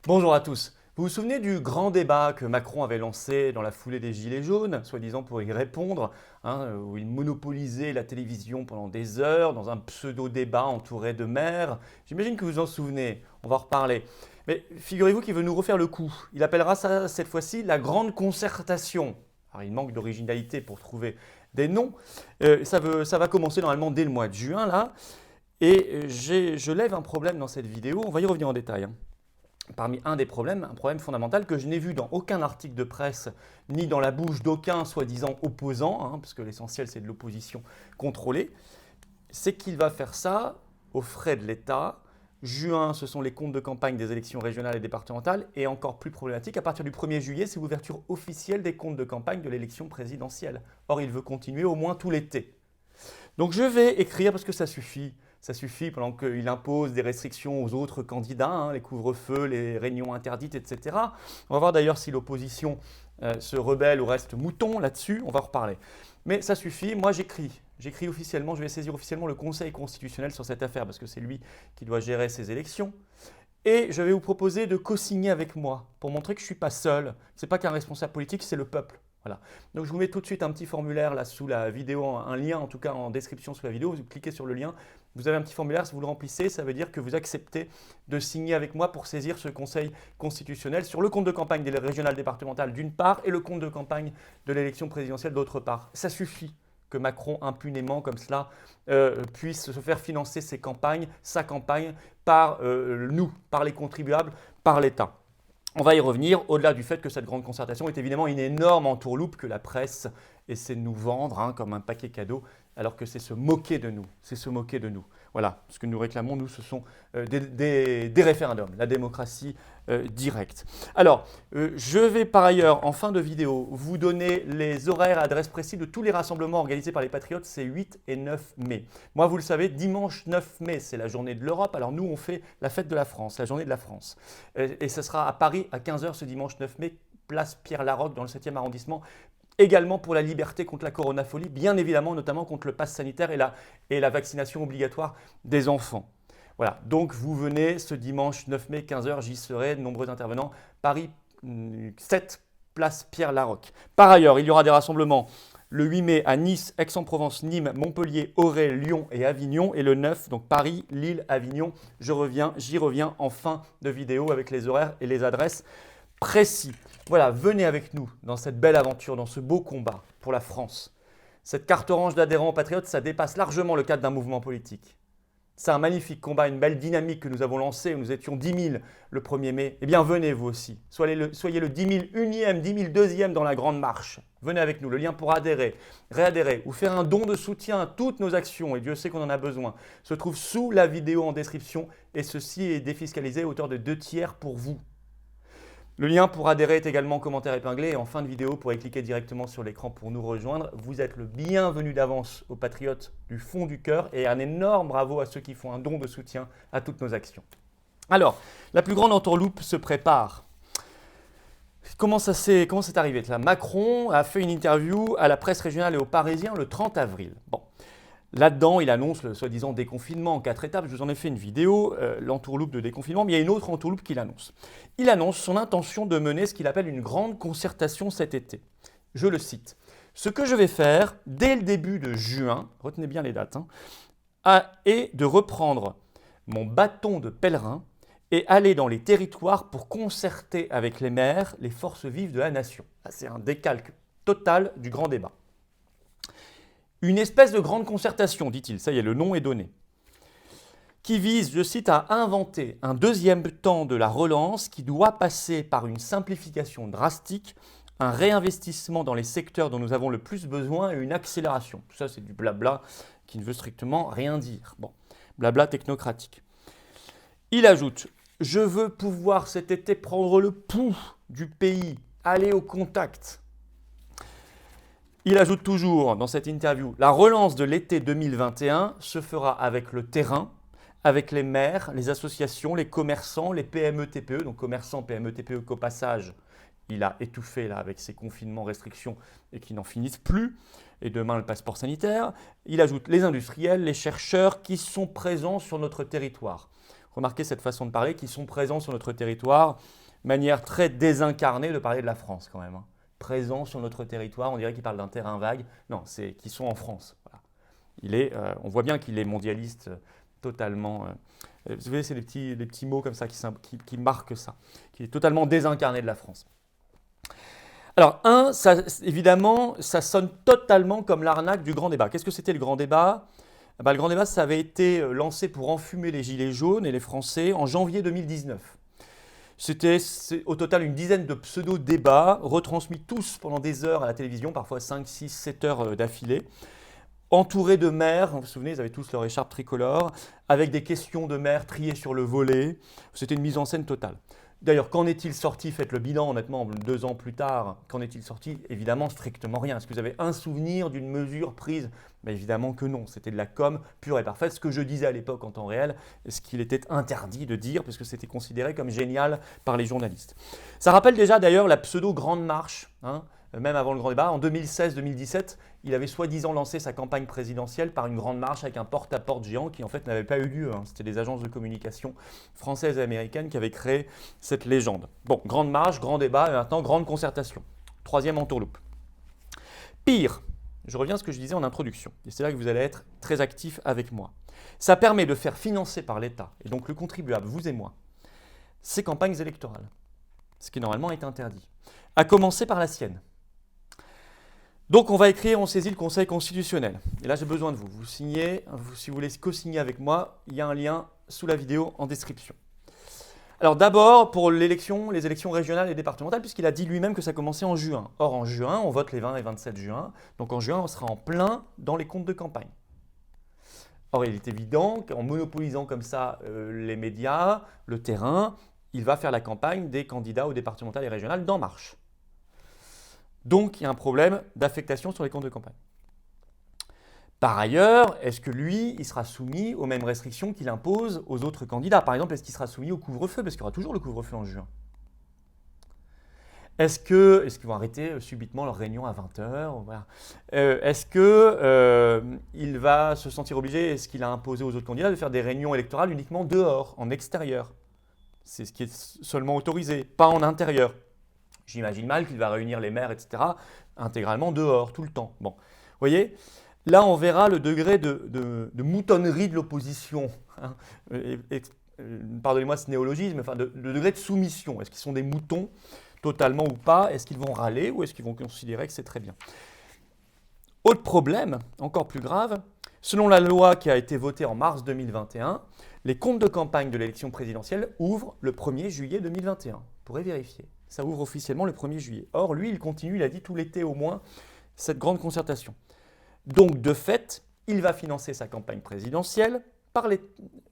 Bonjour à tous. Vous vous souvenez du grand débat que Macron avait lancé dans la foulée des Gilets jaunes, soi-disant pour y répondre, où il monopolisait la télévision pendant des heures dans un pseudo-débat entouré de maires. J'imagine que vous en souvenez, on va en reparler. Mais figurez-vous qu'il veut nous refaire le coup. Il appellera ça cette fois-ci la grande concertation. Alors il manque d'originalité pour trouver des noms. Ça va commencer normalement dès le mois de juin là. Et je lève un problème dans cette vidéo, on va y revenir en détail. Parmi un des problèmes, un problème fondamental que je n'ai vu dans aucun article de presse, ni dans la bouche d'aucun soi-disant opposant, parce que l'essentiel c'est de l'opposition contrôlée, c'est qu'il va faire ça aux frais de l'État. Juin, ce sont les comptes de campagne des élections régionales et départementales, et encore plus problématique, à partir du 1er juillet, c'est l'ouverture officielle des comptes de campagne de l'élection présidentielle. Or, il veut continuer au moins tout l'été. Donc je vais écrire parce que ça suffit. Ça suffit pendant qu'il impose des restrictions aux autres candidats, les couvre-feux, les réunions interdites, etc. On va voir d'ailleurs si l'opposition se rebelle ou reste mouton là-dessus, on va en reparler. Mais ça suffit, moi j'écris. J'écris officiellement, je vais saisir officiellement le Conseil constitutionnel sur cette affaire parce que c'est lui qui doit gérer ces élections. Et je vais vous proposer de co-signer avec moi pour montrer que je ne suis pas seul. Ce n'est pas qu'un responsable politique, c'est le peuple. Voilà. Donc je vous mets tout de suite un petit formulaire là sous la vidéo, un lien en tout cas en description sous la vidéo. Vous cliquez sur le lien, vous avez un petit formulaire, si vous le remplissez, ça veut dire que vous acceptez de signer avec moi pour saisir ce Conseil constitutionnel sur le compte de campagne des régionales départementales d'une part et le compte de campagne de l'élection présidentielle d'autre part. Ça suffit que Macron impunément comme cela puisse se faire financer ses campagnes, sa campagne par nous, par les contribuables, par l'État. On va y revenir, au-delà du fait que cette grande concertation est évidemment une énorme entourloupe que la presse essaie de nous vendre comme un paquet cadeau, alors que c'est se moquer de nous. C'est se moquer de nous. Voilà, ce que nous réclamons, nous, ce sont des référendums, la démocratie directe. Alors, je vais par ailleurs, en fin de vidéo, vous donner les horaires et adresses précises de tous les rassemblements organisés par les Patriotes ces 8 et 9 mai. Moi, vous le savez, dimanche 9 mai, c'est la journée de l'Europe. Alors nous, on fait la fête de la France, la journée de la France. Et ce sera à Paris à 15 h ce dimanche 9 mai, place Pierre-Laroque dans le 7e arrondissement. Également pour la liberté contre la coronafolie, bien évidemment, notamment contre le pass sanitaire et la vaccination obligatoire des enfants. Voilà, donc vous venez ce dimanche 9 mai, 15 h, j'y serai, de nombreux intervenants, Paris 7, place Pierre-Laroque. Par ailleurs, il y aura des rassemblements le 8 mai à Nice, Aix-en-Provence, Nîmes, Montpellier, Auray, Lyon et Avignon. Et le 9, donc Paris, Lille, Avignon. J'y reviens en fin de vidéo avec les horaires et les adresses précis. Voilà, venez avec nous dans cette belle aventure, dans ce beau combat pour la France. Cette carte orange d'adhérents aux Patriotes, ça dépasse largement le cadre d'un mouvement politique. C'est un magnifique combat, une belle dynamique que nous avons lancée. Nous étions 10 000 le 1er mai. Eh bien, venez vous aussi. Soyez le 10 001e, 10 002e dans la grande marche. Venez avec nous. Le lien pour adhérer, réadhérer ou faire un don de soutien à toutes nos actions, et Dieu sait qu'on en a besoin, se trouve sous la vidéo en description. Et ceci est défiscalisé à hauteur de 2/3 pour vous. Le lien pour adhérer est également en commentaire épinglé et en fin de vidéo, vous pourrez cliquer directement sur l'écran pour nous rejoindre. Vous êtes le bienvenu d'avance aux Patriotes du fond du cœur et un énorme bravo à ceux qui font un don de soutien à toutes nos actions. Alors, la plus grande entourloupe se prépare. Comment c'est arrivé là? Macron a fait une interview à la presse régionale et aux Parisiens le 30 avril. Bon. Là-dedans, il annonce le soi-disant déconfinement en 4 étapes. Je vous en ai fait une vidéo, l'entourloupe de déconfinement, mais il y a une autre entourloupe qu'il annonce. Il annonce son intention de mener ce qu'il appelle une grande concertation cet été. Je le cite. « Ce que je vais faire dès le début de juin, retenez bien les dates, est de reprendre mon bâton de pèlerin et aller dans les territoires pour concerter avec les maires les forces vives de la nation. » C'est un décalque total du grand débat. Une espèce de grande concertation, dit-il, ça y est, le nom est donné, qui vise, je cite, à inventer un deuxième temps de la relance qui doit passer par une simplification drastique, un réinvestissement dans les secteurs dont nous avons le plus besoin et une accélération. Tout ça, c'est du blabla qui ne veut strictement rien dire. Bon, blabla technocratique. Il ajoute « Je veux pouvoir cet été prendre le pouls du pays, aller au contact ». Il ajoute toujours dans cette interview, la relance de l'été 2021 se fera avec le terrain, avec les maires, les associations, les commerçants, les PME, TPE, donc commerçants, PME, TPE qu'au passage, il a étouffé là avec ses confinements, restrictions et qui n'en finissent plus, et demain le passeport sanitaire. Il ajoute les industriels, les chercheurs qui sont présents sur notre territoire. remarquez cette façon de parler, qui sont présents sur notre territoire, manière très désincarnée de parler de la France quand même. Hein. Présents sur notre territoire, on dirait qu'il parle d'un terrain vague. Non, c'est qu'ils sont en France. Voilà. On voit bien qu'il est mondialiste totalement. Vous voyez, c'est des petits mots comme ça qui marquent ça, qui est totalement désincarné de la France. Alors, évidemment, ça sonne totalement comme l'arnaque du grand débat. Qu'est-ce que c'était le grand débat? Le grand débat, ça avait été lancé pour enfumer les Gilets jaunes et les Français en janvier 2019. C'était au total une dizaine de pseudo-débats, retransmis tous pendant des heures à la télévision, parfois 5, 6, 7 heures d'affilée, entourés de maires, vous vous souvenez, ils avaient tous leur écharpe tricolore, avec des questions de maires triées sur le volet. C'était une mise en scène totale. D'ailleurs, qu'en est-il sorti? Faites le bilan, honnêtement, 2 ans plus tard. Qu'en est-il sorti? Évidemment, strictement rien. Est-ce que vous avez un souvenir d'une mesure prise? Mais évidemment que non. C'était de la com pure et parfaite. Ce que je disais à l'époque en temps réel, ce qu'il était interdit de dire, parce que c'était considéré comme génial par les journalistes. Ça rappelle déjà d'ailleurs la pseudo-grande marche, hein, même avant le grand débat. En 2016-2017, il avait soi-disant lancé sa campagne présidentielle par une grande marche avec un porte-à-porte géant qui en fait n'avait pas eu lieu. Hein. C'était des agences de communication françaises et américaines qui avaient créé cette légende. Bon, grande marche, grand débat et maintenant grande concertation. 3e entourloupe. Pire, je reviens à ce que je disais en introduction, et c'est là que vous allez être très actifs avec moi. Ça permet de faire financer par l'État, et donc le contribuable, vous et moi, ces campagnes électorales, ce qui normalement est interdit, à commencer par la sienne. Donc on va écrire, on saisit le Conseil constitutionnel. Et là j'ai besoin de vous. Vous signez, si vous voulez co-signer avec moi, il y a un lien sous la vidéo en description. Alors d'abord pour les élections régionales et départementales, puisqu'il a dit lui-même que ça commençait en juin. Or en juin, on vote les 20 et 27 juin. Donc en juin, on sera en plein dans les comptes de campagne. Or il est évident qu'en monopolisant comme ça les médias, le terrain, il va faire la campagne des candidats aux départementales et régionales d'En Marche. Donc, il y a un problème d'affectation sur les comptes de campagne. Par ailleurs, est-ce que lui, il sera soumis aux mêmes restrictions qu'il impose aux autres candidats? Par exemple, est-ce qu'il sera soumis au couvre-feu? Parce qu'il y aura toujours le couvre-feu en juin. Est-ce qu'ils vont arrêter subitement leur réunion à 20h? Voilà. Est-ce qu'il va se sentir obligé, est-ce qu'il a imposé aux autres candidats de faire des réunions électorales uniquement dehors, en extérieur? C'est ce qui est seulement autorisé, pas en intérieur. J'imagine mal qu'il va réunir les maires, etc., intégralement dehors, tout le temps. Bon, vous voyez, là, on verra le degré de moutonnerie de l'opposition. Hein, pardonnez-moi ce néologisme, enfin, le degré de soumission. Est-ce qu'ils sont des moutons, totalement ou pas? Est-ce qu'ils vont râler ou est-ce qu'ils vont considérer que c'est très bien? Autre problème, encore plus grave, selon la loi qui a été votée en mars 2021, les comptes de campagne de l'élection présidentielle ouvrent le 1er juillet 2021. Vous pourrez vérifier. Ça ouvre officiellement le 1er juillet. Or, lui, il continue, il a dit tout l'été au moins, cette grande concertation. Donc, de fait, il va financer sa campagne présidentielle,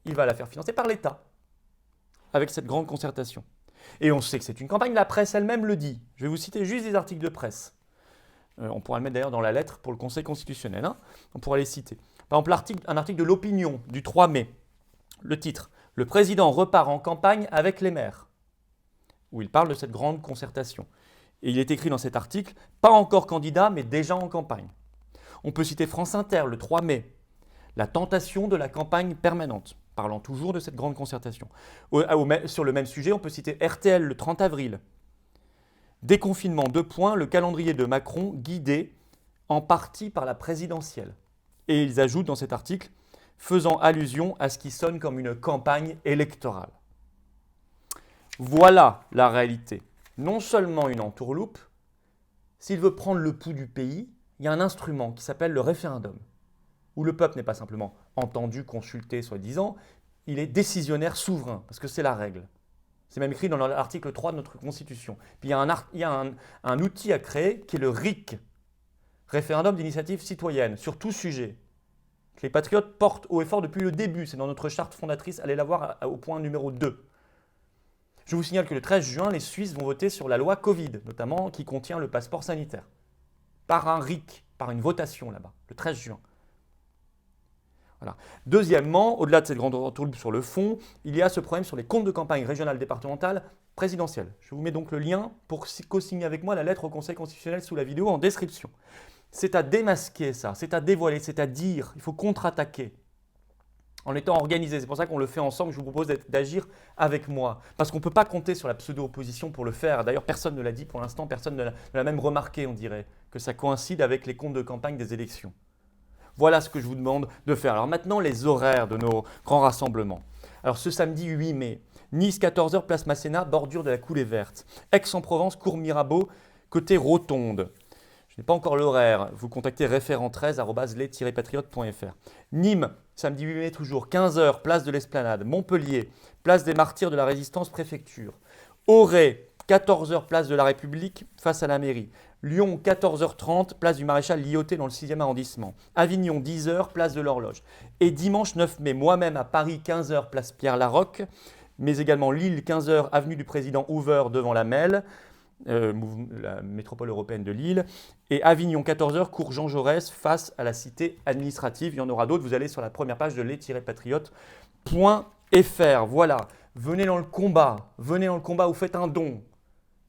il va la faire financer par l'État, avec cette grande concertation. Et on sait que c'est une campagne, la presse elle-même le dit. Je vais vous citer juste des articles de presse. On pourra le mettre d'ailleurs dans la lettre pour le Conseil constitutionnel. Hein. On pourra les citer. Par exemple, un article de l'Opinion du 3 mai. Le titre « Le président repart en campagne avec les maires », où il parle de cette grande concertation. Et il est écrit dans cet article « Pas encore candidat, mais déjà en campagne ». On peut citer France Inter le 3 mai, « La tentation de la campagne permanente », parlant toujours de cette grande concertation. Sur le même sujet, on peut citer RTL le 30 avril, « Déconfinement, 2 points, le calendrier de Macron guidé en partie par la présidentielle ». Et ils ajoutent dans cet article « Faisant allusion à ce qui sonne comme une campagne électorale ». Voilà la réalité. Non seulement une entourloupe, s'il veut prendre le pouls du pays, il y a un instrument qui s'appelle le référendum, où le peuple n'est pas simplement entendu, consulté, soi-disant, il est décisionnaire souverain, parce que c'est la règle. C'est même écrit dans l'article 3 de notre Constitution. Puis il y a un outil à créer qui est le RIC, référendum d'initiative citoyenne, sur tout sujet, que les patriotes portent haut et fort depuis le début. C'est dans notre charte fondatrice, allez la voir au point numéro 2. Je vous signale que le 13 juin, les Suisses vont voter sur la loi Covid, notamment qui contient le passeport sanitaire, par un RIC, par une votation là-bas, le 13 juin. Voilà. Deuxièmement, au-delà de cette grande entourloupe sur le fond, il y a ce problème sur les comptes de campagne régionales, départementales, présidentielles. Je vous mets donc le lien pour co-signer avec moi la lettre au Conseil constitutionnel sous la vidéo en description. C'est à démasquer ça, c'est à dévoiler, c'est à dire, il faut contre-attaquer. en étant organisé. C'est pour ça qu'on le fait ensemble. Je vous propose d'agir avec moi. Parce qu'on ne peut pas compter sur la pseudo-opposition pour le faire. D'ailleurs, personne ne l'a dit pour l'instant, personne ne l'a même remarqué, on dirait, que ça coïncide avec les comptes de campagne des élections. Voilà ce que je vous demande de faire. Alors maintenant, les horaires de nos grands rassemblements. Alors ce samedi 8 mai, Nice 14h, place Masséna, bordure de la Coulée Verte. Aix-en-Provence, cours Mirabeau, côté Rotonde. Je n'ai pas encore l'horaire. Vous contactez référent13@les-patriotes.fr. Nîmes, samedi 8 mai toujours, 15h, place de l'Esplanade. Montpellier, place des Martyrs de la Résistance, préfecture. Auray, 14h, place de la République, face à la mairie. Lyon, 14h30, place du Maréchal Lyautey dans le 6e arrondissement. Avignon, 10h, place de l'Horloge. Et dimanche 9 mai, moi-même à Paris, 15h, place Pierre-Larocque, mais également Lille, 15h, avenue du Président Hoover devant la MEL, la métropole européenne de Lille, et Avignon, 14h, cours Jean Jaurès, face à la cité administrative. Il y en aura d'autres, vous allez sur la première page de les-patriotes.fr. Voilà, venez dans le combat, vous faites un don.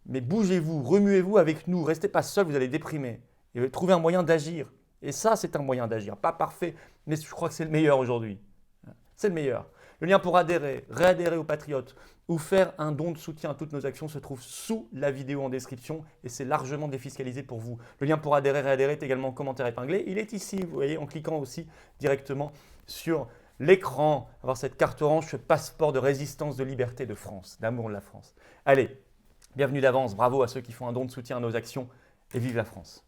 Mais bougez-vous, remuez-vous avec nous, restez pas seul, vous allez déprimer. Et trouvez un moyen d'agir. Et ça, c'est un moyen d'agir. Pas parfait, mais je crois que c'est le meilleur aujourd'hui. C'est le meilleur. Le lien pour adhérer, réadhérer aux Patriotes ou faire un don de soutien à toutes nos actions se trouve sous la vidéo en description et c'est largement défiscalisé pour vous. Le lien pour adhérer, réadhérer est également en commentaire épinglé. Il est ici, vous voyez, en cliquant aussi directement sur l'écran. Avoir cette carte orange, ce passeport de résistance, de liberté, de France, d'amour de la France. Allez, bienvenue d'avance, bravo à ceux qui font un don de soutien à nos actions et vive la France.